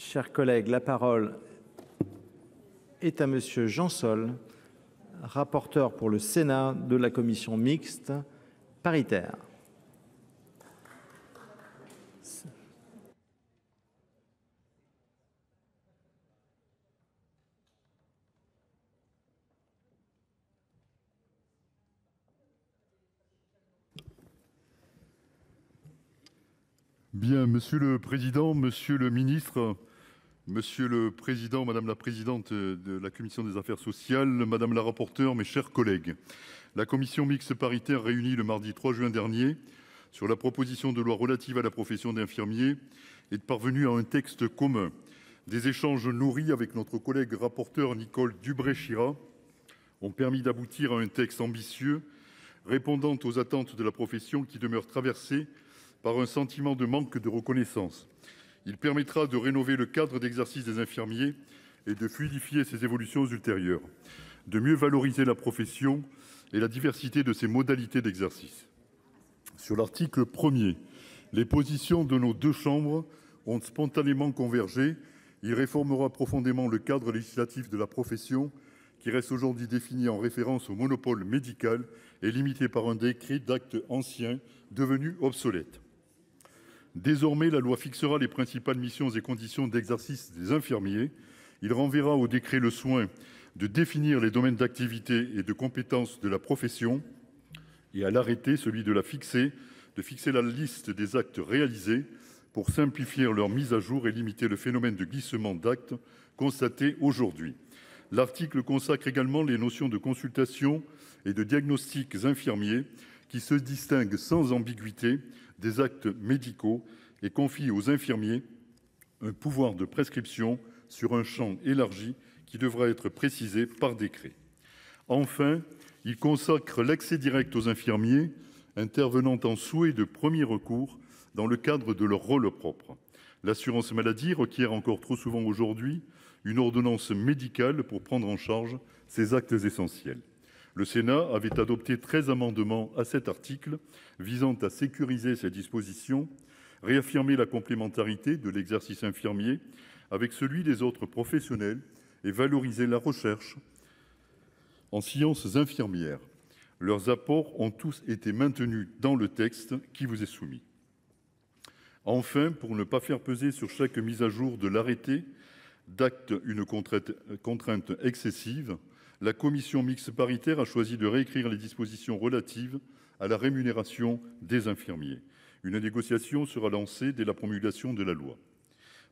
Chers collègues, la parole est à Monsieur Jean Sol, rapporteur pour le Sénat de la commission mixte paritaire. Bien, Monsieur le Président, Monsieur le Ministre, Monsieur le Président, Madame la Présidente de la Commission des Affaires sociales, Madame la Rapporteure, mes chers collègues. La commission mixte paritaire réunie le mardi 3 juin dernier sur la proposition de loi relative à la profession d'infirmier est parvenue à un texte commun. Des échanges nourris avec notre collègue rapporteur Nicole Dubré-Chirat ont permis d'aboutir à un texte ambitieux répondant aux attentes de la profession qui demeure traversée par un sentiment de manque de reconnaissance. Il permettra de rénover le cadre d'exercice des infirmiers et de fluidifier ses évolutions ultérieures, de mieux valoriser la profession et la diversité de ses modalités d'exercice. Sur l'article 1er, les positions de nos deux chambres ont spontanément convergé. Il réformera profondément le cadre législatif de la profession qui reste aujourd'hui défini en référence au monopole médical et limité par un décret d'actes anciens devenus obsolètes. Désormais, la loi fixera les principales missions et conditions d'exercice des infirmiers. Il renverra au décret le soin de définir les domaines d'activité et de compétences de la profession et à l'arrêté celui de fixer la liste des actes réalisés pour simplifier leur mise à jour et limiter le phénomène de glissement d'actes constaté aujourd'hui. L'article consacre également les notions de consultation et de diagnostics infirmiers qui se distinguent sans ambiguïté des actes médicaux et confie aux infirmiers un pouvoir de prescription sur un champ élargi qui devra être précisé par décret. Enfin, il consacre l'accès direct aux infirmiers intervenant en souhait de premier recours dans le cadre de leur rôle propre. L'assurance maladie requiert encore trop souvent aujourd'hui une ordonnance médicale pour prendre en charge ces actes essentiels. Le Sénat avait adopté 13 amendements à cet article visant à sécuriser ces dispositions, réaffirmer la complémentarité de l'exercice infirmier avec celui des autres professionnels et valoriser la recherche en sciences infirmières. Leurs apports ont tous été maintenus dans le texte qui vous est soumis. Enfin, pour ne pas faire peser sur chaque mise à jour de l'arrêté d'acte une contrainte excessive, la commission mixte paritaire a choisi de réécrire les dispositions relatives à la rémunération des infirmiers. Une négociation sera lancée dès la promulgation de la loi.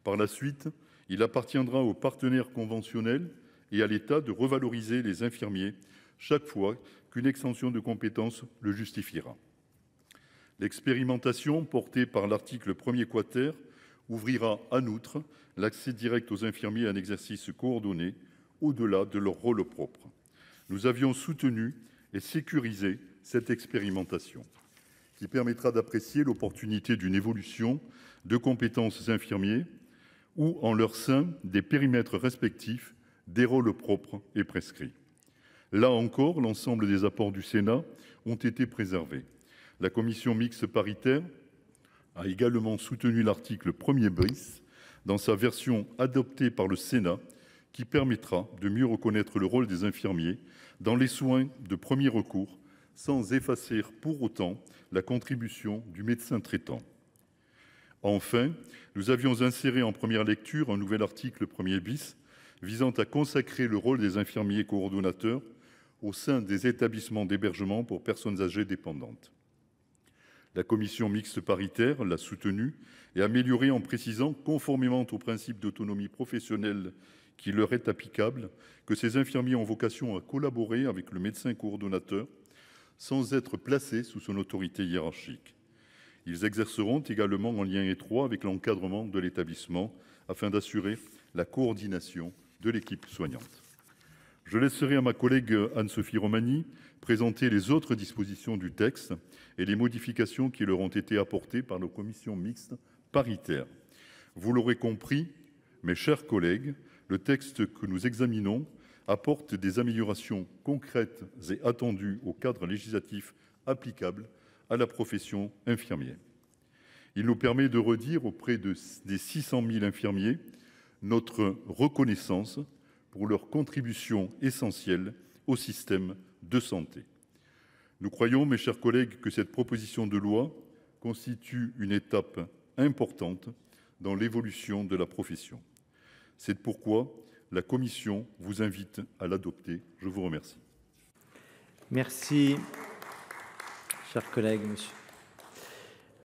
Par la suite, il appartiendra aux partenaires conventionnels et à l'État de revaloriser les infirmiers chaque fois qu'une extension de compétences le justifiera. L'expérimentation portée par l'article 1er quater ouvrira en outre l'accès direct aux infirmiers à un exercice coordonné au-delà de leur rôle propre. Nous avions soutenu et sécurisé cette expérimentation qui permettra d'apprécier l'opportunité d'une évolution de compétences infirmiers ou en leur sein des périmètres respectifs des rôles propres et prescrits. Là encore, l'ensemble des apports du Sénat ont été préservés. La commission mixte paritaire a également soutenu l'article 1er bis dans sa version adoptée par le Sénat qui permettra de mieux reconnaître le rôle des infirmiers dans les soins de premier recours sans effacer pour autant la contribution du médecin traitant. Enfin, nous avions inséré en première lecture un nouvel article 1er bis visant à consacrer le rôle des infirmiers coordonnateurs au sein des établissements d'hébergement pour personnes âgées dépendantes. La commission mixte paritaire l'a soutenu et amélioré en précisant, conformément au principe d'autonomie professionnelle qui leur est applicable, que ces infirmiers ont vocation à collaborer avec le médecin coordonnateur sans être placés sous son autorité hiérarchique. Ils exerceront également en lien étroit avec l'encadrement de l'établissement afin d'assurer la coordination de l'équipe soignante. Je laisserai à ma collègue Anne-Sophie Romani présenter les autres dispositions du texte et les modifications qui leur ont été apportées par nos commissions mixtes paritaires. Vous l'aurez compris, mes chers collègues, le texte que nous examinons apporte des améliorations concrètes et attendues au cadre législatif applicable à la profession infirmière. Il nous permet de redire auprès des 600 000 infirmiers notre reconnaissance pour leur contribution essentielle au système de santé. Nous croyons, mes chers collègues, que cette proposition de loi constitue une étape importante dans l'évolution de la profession. C'est pourquoi la Commission vous invite à l'adopter. Je vous remercie. Merci, chers collègues. Monsieur